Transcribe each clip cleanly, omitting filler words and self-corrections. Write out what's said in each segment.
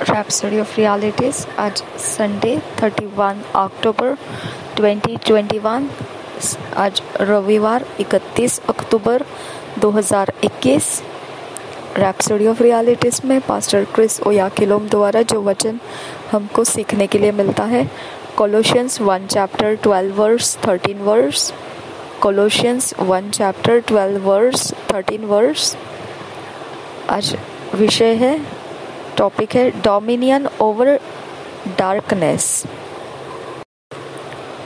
Rhapsody of realities. आज Sunday 31 अक्टूबर 2021, आज रविवार 31 अक्टूबर 2021। रैप्सोडी ऑफ रियलिटीज में पास्टर क्रिस ओयाखिलोम द्वारा जो वचन हमको सीखने के लिए मिलता है, Colossians 1 chapter 12 verse 13 verse. Colossians 1 chapter 12 verse 13 verse. आज विषय है, टॉपिक है डोमिनियन ओवर डार्कनेस,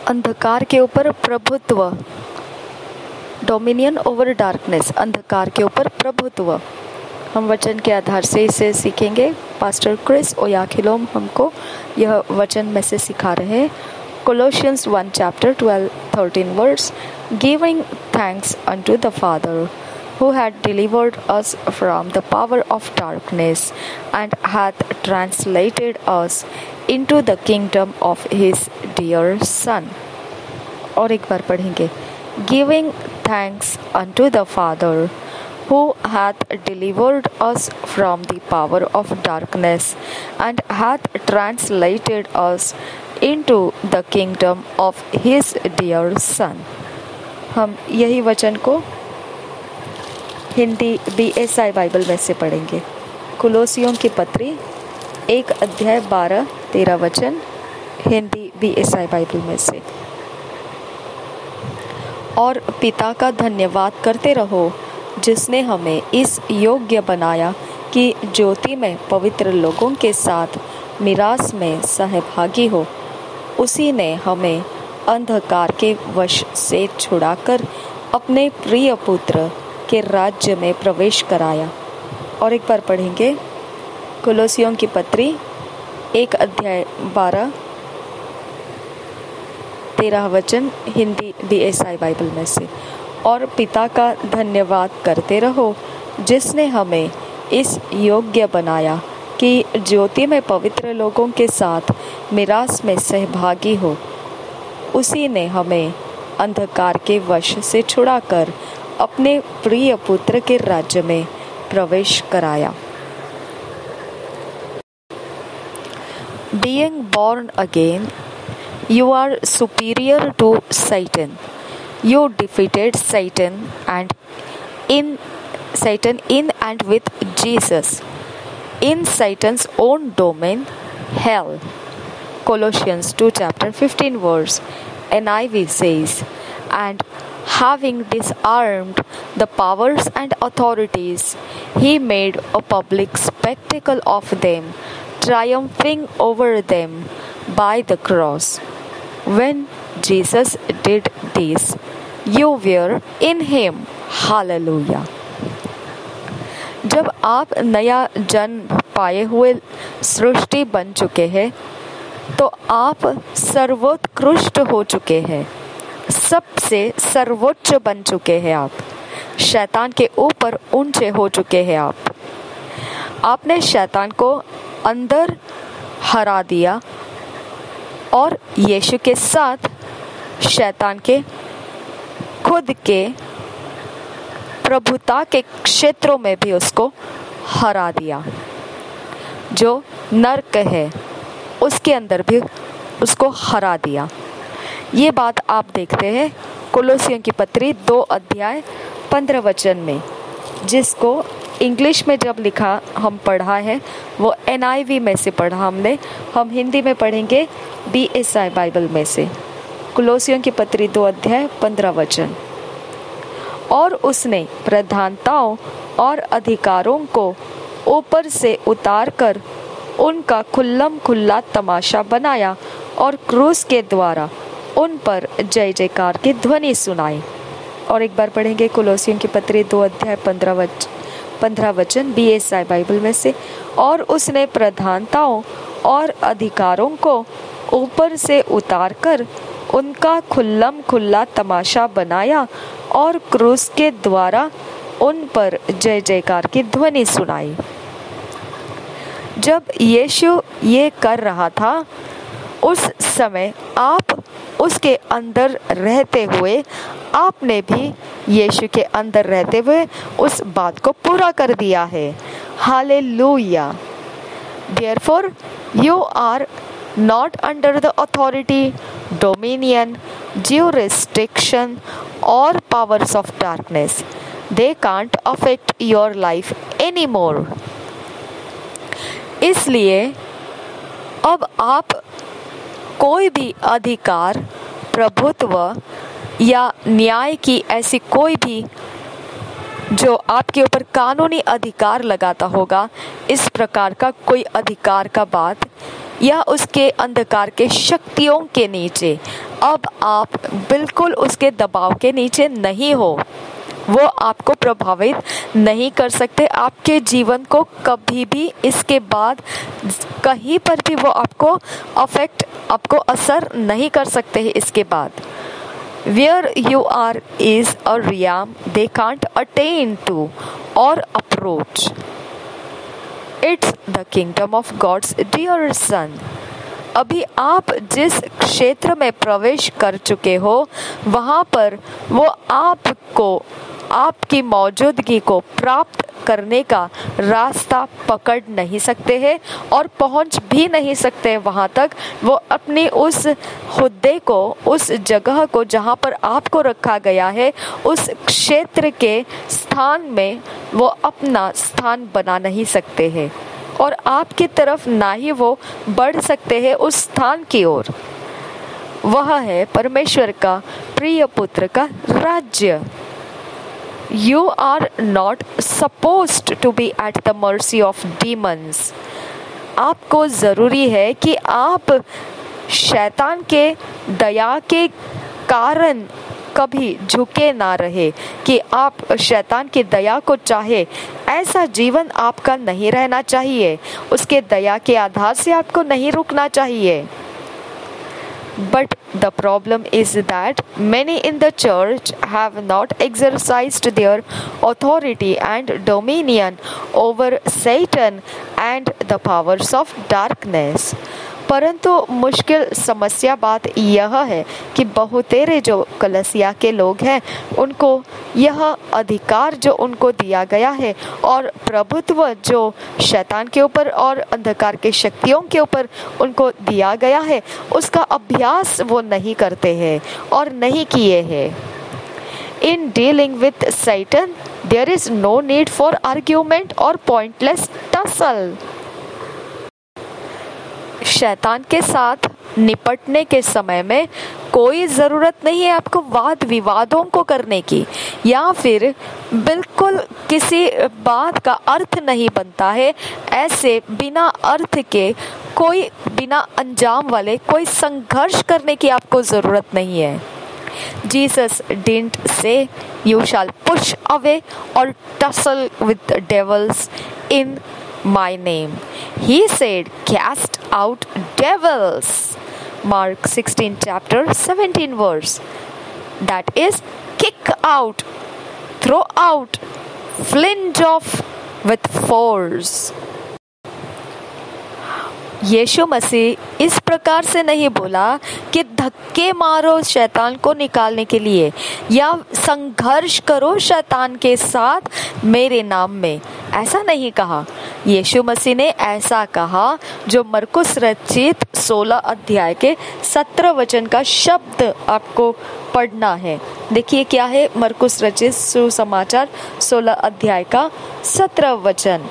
अंधकार के ऊपर प्रभुत्व। डोमिनियन ओवर डार्कनेस, अंधकार के ऊपर प्रभुत्व। हम वचन के आधार से इसे सीखेंगे। पास्टर क्रिस ओयाखिलोम हमको यह वचन में से सिखा रहे हैं। Colossians 1 chapter 12-13 verse. Giving thanks unto the father who had delivered us from the power of darkness and hath translated us into the kingdom of his dear Son. और एक बार पढ़ेंगे। Giving thanks unto the Father who hath delivered us from the power of darkness and hath translated us into the kingdom of his dear Son. हम यही वचन को Hindi BSI Bible में से पढ़ेंगे। कुलोसियों की पत्री 1 अध्याय 12-13 वचन, हिंदी BSI बाइबल में से। और पिता का धन्यवाद करते रहो जिसने हमें इस योग्य बनाया कि ज्योति में पवित्र लोगों के साथ मिरास में सहभागी हो। उसी ने हमें अंधकार के वश से छुड़ाकर अपने प्रिय पुत्र के राज्य में प्रवेश कराया। और एक बार पढ़ेंगे। कुलोसियों की पत्री 1 अध्याय 12-13 वचन, हिंदी BSI बाइबल में से। और पिता का धन्यवाद करते रहो जिसने हमें इस योग्य बनाया कि ज्योति में पवित्र लोगों के साथ मिरास में सहभागी हो। उसी ने हमें अंधकार के वश से छुड़ाकर अपने प्रिय पुत्र के राज्य में प्रवेश कराया। Being born again, you are superior to Satan. You defeated Satan in and with Jesus in Satan's own domain, hell. Colossians 2 chapter 15 verse. NIV says, and having disarmed the powers and authorities, he made a public spectacle of them, triumphing over them by the cross. When Jesus did this, you were in him. Hallelujah. जब आप नया जन्म पाए हुए सृष्टि बन चुके हैं, तो आप सर्वोत्कृष्ट हो चुके हैं, सबसे सर्वोच्च बन चुके हैं। आप शैतान के ऊपर ऊंचे हो चुके हैं। आपने शैतान को अंदर हरा दिया और यीशु के साथ शैतान के खुद के प्रभुता के क्षेत्रों में भी उसको हरा दिया। जो नरक है उसके अंदर भी उसको हरा दिया। ये बात आप देखते हैं कुलोसियों की पत्री 2 अध्याय 15 वचन में, जिसको इंग्लिश में जब लिखा हम पढ़ा है वो NIV में से पढ़ा हमने। हम हिंदी में पढ़ेंगे BSI बाइबल में से। कुलोसियों की पत्री 2 अध्याय 15 वचन। और उसने प्रधानताओं और अधिकारों को ऊपर से उतार कर उनका खुल्लम खुल्ला तमाशा बनाया और क्रूस के द्वारा उन पर जय जयकार की ध्वनि सुनाई। और एक बार पढ़ेंगे कुलोसियों की पत्री 2 अध्याय 15 वचन BSI बाइबल में से। और उसने प्रधानताओं और अधिकारों को ऊपर से उतारकर उनका खुल्लम खुल्ला तमाशा बनाया और क्रूस के द्वारा उन पर जय जयकार की ध्वनि सुनाई। जब यीशु ये कर रहा था, उस समय आप उसके अंदर रहते हुए, आपने भी यीशु के अंदर रहते हुए उस बात को पूरा कर दिया है। Hallelujah. Therefore, you are not under the authority, dominion, jurisdiction, or powers of darkness. They can't affect your life anymore. इसलिए अब आप कोई भी अधिकार, प्रभुत्व या न्याय की ऐसी कोई भी जो आपके ऊपर कानूनी अधिकार लगाता होगा, इस प्रकार का कोई अधिकार का बात या उसके अंधकार के शक्तियों के नीचे अब आप बिल्कुल उसके दबाव के नीचे नहीं हो। वो आपको प्रभावित नहीं कर सकते, आपके जीवन को कभी भी इसके बाद कहीं पर भी वो आपको असर नहीं कर सकते हैं इसके बाद। Where you are is a realm they can't attain to or approach. It's the kingdom of God's dear son. अभी आप जिस क्षेत्र में प्रवेश कर चुके हो, वहाँ पर वो आपको आपकी मौजूदगी को प्राप्त करने का रास्ता पकड़ नहीं सकते हैं और पहुंच भी नहीं सकते वहां तक। वो अपनी उस हुद्दे को, उस जगह को जहां पर आपको रखा गया है, उस क्षेत्र के स्थान में वो अपना स्थान बना नहीं सकते हैं और आपकी तरफ ना ही वो बढ़ सकते हैं उस स्थान की ओर। वह है परमेश्वर का प्रिय पुत्र का राज्य। You are not supposed to be at the mercy of demons. आपको जरूरी है कि आप शैतान के दया के कारण कभी झुके ना रहे, कि आप शैतान की दया को चाहे ऐसा जीवन आपका नहीं रहना चाहिए, उसके दया के आधार से आपको नहीं रुकना चाहिए। But the problem is that many in the church have not exercised their authority and dominion over Satan and the powers of darkness. परंतु मुश्किल समस्या बात यह है कि बहुतेरे जो कलीसिया के लोग हैं, उनको यह अधिकार जो उनको दिया गया है और प्रभुत्व जो शैतान के ऊपर और अंधकार के शक्तियों के ऊपर उनको दिया गया है, उसका अभ्यास वो नहीं करते हैं और नहीं किए हैं। In dealing with Satan, there is no need for argument or pointless tussle. शैतान के साथ निपटने के समय में कोई ज़रूरत नहीं है आपको वाद विवादों को करने की, या फिर बिल्कुल किसी बात का अर्थ नहीं बनता है ऐसे बिना अर्थ के कोई बिना अंजाम वाले कोई संघर्ष करने की आपको ज़रूरत नहीं है। Jesus didn't say you shall push away or tussle with the devils in my name. He said cast out devils. Mark 16 chapter 17 verse. That is kick out, throw out, flinch off with force. यीशु मसीह इस प्रकार से नहीं बोला कि धक्के मारो शैतान को निकालने के लिए या संघर्ष करो शैतान के साथ मेरे नाम में, ऐसा नहीं कहा। यीशु मसीह ने ऐसा कहा जो मरकुस रचित 16 अध्याय के 17 वचन का शब्द आपको पढ़ना है। देखिए क्या है मरकुस रचित सुसमाचार 16 अध्याय का 17 वचन।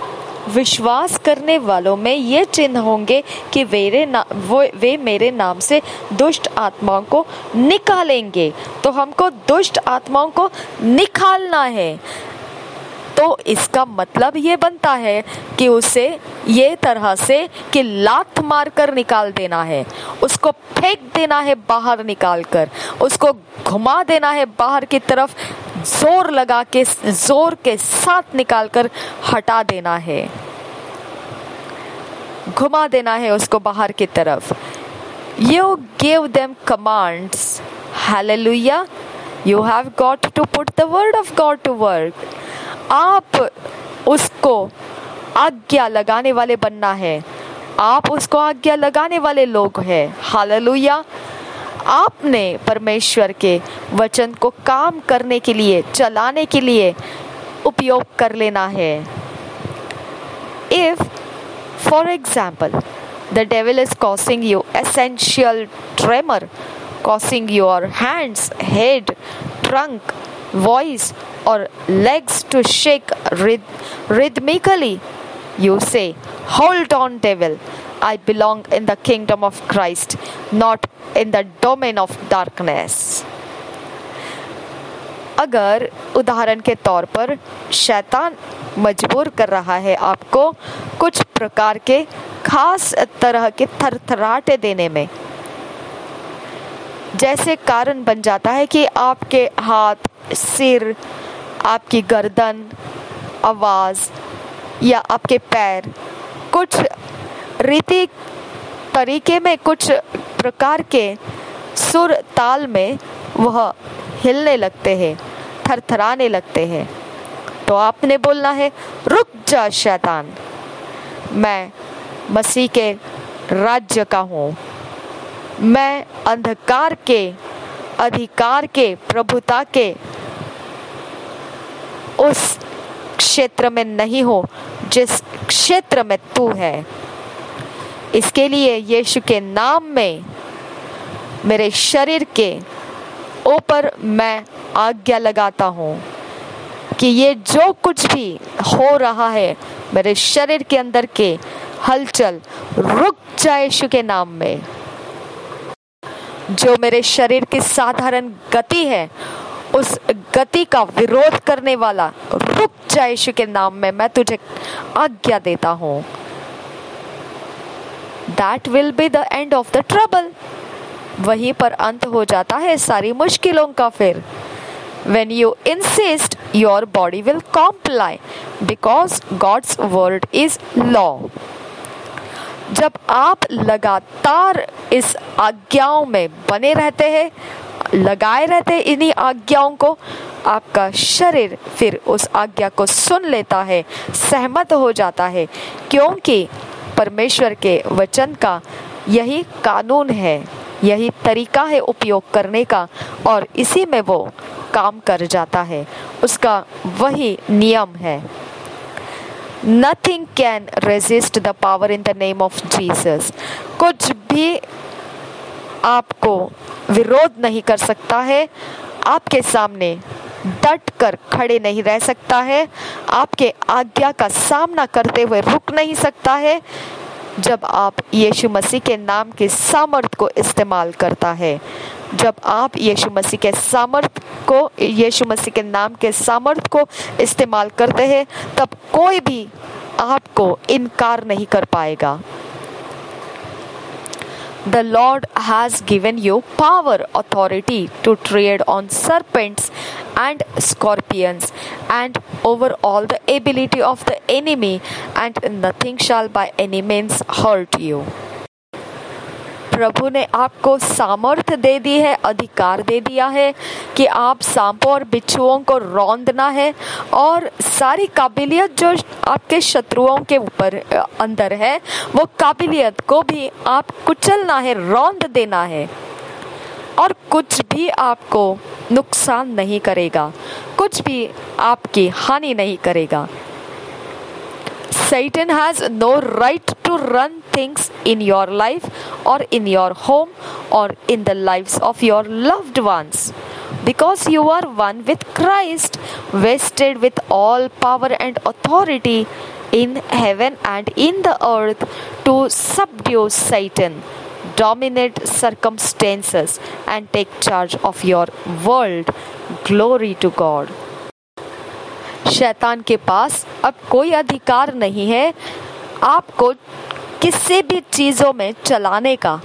विश्वास करने वालों में ये चिन्ह होंगे कि वे मेरे नाम से दुष्ट आत्माओं को निकालेंगे। तो हमको दुष्ट आत्माओं को निकालना है, तो इसका मतलब ये बनता है कि उसे ये तरह से कि लात मार कर निकाल देना है, उसको फेंक देना है बाहर निकालकर, उसको घुमा देना है बाहर की तरफ, जोर लगा के जोर के साथ निकालकर हटा देना है, घुमा देना है उसको बाहर की तरफ। You give them commands. Hallelujah. You have got to put the word of God to work. आप उसको आज्ञा लगाने वाले बनना है, आप उसको आज्ञा लगाने वाले लोग हैं। हालेलुया। आपने परमेश्वर के वचन को काम करने के लिए, चलाने के लिए उपयोग कर लेना है। If For example, the devil is causing you essential tremor, causing your hands, head, trunk, voice, or legs to shake rhythmically. You say, "Hold on, devil. I belong in the kingdom of Christ, not in the domain of darkness." अगर उदाहरण के तौर पर शैतान मजबूर कर रहा है आपको कुछ प्रकार के खास तरह के थरथराटे देने में, जैसे कारण बन जाता है कि आपके हाथ, सिर, आपकी गर्दन, आवाज या आपके पैर कुछ रीति तरीके में, कुछ प्रकार के सुर ताल में वह हिलने लगते हैं, थरथराने लगते हैं, तो आपने बोलना है, रुक जा शैतान, मैं मसीह के राज्य का हूँ, मैं अंधकार के अधिकार के प्रभुता के उस क्षेत्र में नहीं हूँ जिस क्षेत्र में तू है। इसके लिए यीशु के नाम में मेरे शरीर के ऊपर मैं आज्ञा लगाता हूँ कि ये जो कुछ भी हो रहा है मेरे शरीर के अंदर के हलचल रुक जाए यीशु के नाम में। जो मेरे शरीर की साधारण गति है उस गति का विरोध करने वाला रुक जाए यीशु के नाम में, मैं तुझे आज्ञा देता हूँ। That will be the end of the trouble. वहीं पर अंत हो जाता है सारी मुश्किलों का फिर। When you insist, your body will comply because God's word is law. जब आप लगातार इस आज्ञाओं में बने रहते हैं, लगाए रहते हैं इन्हीं आज्ञाओं को, आपका शरीर फिर उस आज्ञा को सुन लेता है, सहमत हो जाता है, क्योंकि परमेश्वर के वचन का यही कानून है, यही तरीका है उपयोग करने का, और इसी में वो काम कर जाता है, उसका वही नियम है। Nothing can resist the power in the name of Jesus. कुछ भी आपको विरोध नहीं कर सकता है, आपके सामने डट कर खड़े नहीं रह सकता है, आपके आज्ञा का सामना करते हुए रुक नहीं सकता है, जब आप यीशु मसीह के नाम के सामर्थ को इस्तेमाल करता है। जब आप यीशु मसीह के नाम के सामर्थ को इस्तेमाल करते हैं, तब कोई भी आपको इनकार नहीं कर पाएगा। The Lord has given you power, authority to tread on serpents and scorpions and over all the ability of the enemy, and nothing shall by any means hurt you. प्रभु ने आपको सामर्थ्य दे दी है, अधिकार दे दिया है कि आप सांपों और बिच्छुओं को रौंदना है, और सारी काबिलियत जो आपके शत्रुओं के ऊपर अंदर है वो काबिलियत को भी आप कुचलना है, रौंद देना है, और कुछ भी आपको नुकसान नहीं करेगा, कुछ भी आपकी हानि नहीं करेगा। Satan has no right to run things in your life or in your home or in the lives of your loved ones, because you are one with Christ, vested with all power and authority in heaven and in the earth to subdue Satan, dominate circumstances, and take charge of your world. Glory to God. शैतान के पास अब कोई अधिकार नहीं है आपको किसी भी चीज़ों में चलाने का,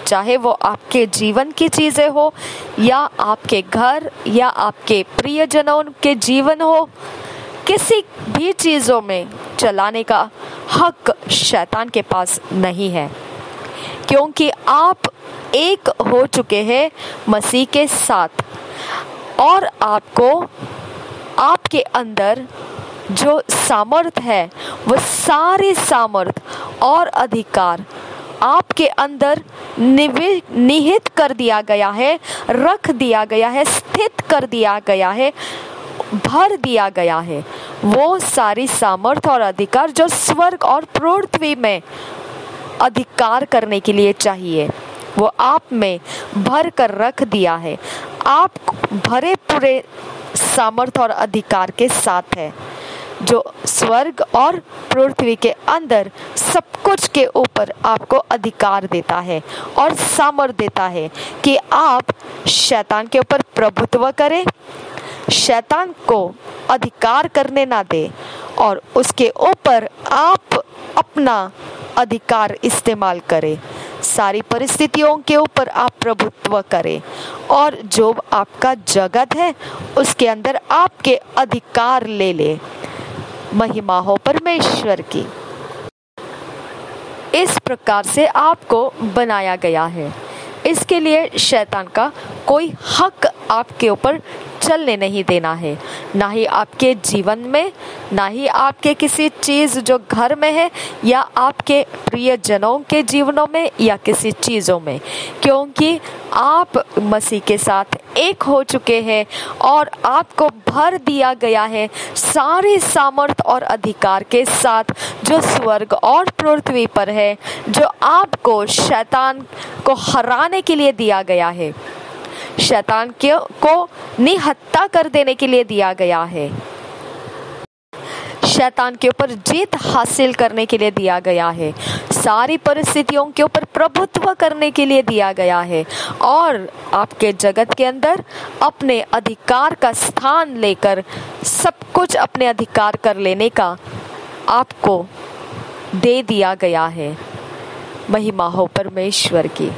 चाहे वो आपके जीवन की चीज़ें हो या आपके घर या आपके प्रियजनों के जीवन हो, किसी भी चीज़ों में चलाने का हक शैतान के पास नहीं है, क्योंकि आप एक हो चुके हैं मसीह के साथ, और आपको आपके अंदर जो सामर्थ है वो सारी सामर्थ और अधिकार आपके अंदर निहित कर दिया गया है, रख दिया गया है, स्थित कर दिया गया है भर दिया गया है। वो सारी सामर्थ्य और अधिकार जो स्वर्ग और पृथ्वी में अधिकार करने के लिए चाहिए, वो आप में भर कर रख दिया है। आप भरे पूरे सामर्थ्य और अधिकार के साथ है, जो स्वर्ग और पृथ्वी के अंदर सब कुछ के ऊपर आपको अधिकार देता है और सामर्थ्य देता है कि आप शैतान के ऊपर प्रभुत्व करें, शैतान को अधिकार करने ना दे और उसके ऊपर आप अपना अधिकार इस्तेमाल करें। सारी परिस्थितियों के ऊपर आप प्रभुत्व करें और जो आपका जगत है उसके अंदर आपके अधिकार ले ले। महिमा हो परमेश्वर की। इस प्रकार से आपको बनाया गया है। इसके लिए शैतान का कोई हक आपके ऊपर चलने नहीं देना है, ना ही आपके जीवन में, ना ही आपके किसी चीज़ जो घर में है या आपके प्रियजनों के जीवनों में या किसी चीज़ों में, क्योंकि आप मसीह के साथ एक हो चुके हैं और आपको भर दिया गया है सारी सामर्थ और अधिकार के साथ जो स्वर्ग और पृथ्वी पर है, जो आपको शैतान को हराने के लिए दिया गया है, शैतान को निहत्ता कर देने के लिए दिया गया है, शैतान के ऊपर जीत हासिल करने के लिए दिया गया है, सारी परिस्थितियों के ऊपर प्रभुत्व करने के लिए दिया गया है और आपके जगत के अंदर अपने अधिकार का स्थान लेकर सब कुछ अपने अधिकार कर लेने का आपको दे दिया गया है। महिमा हो परमेश्वर की।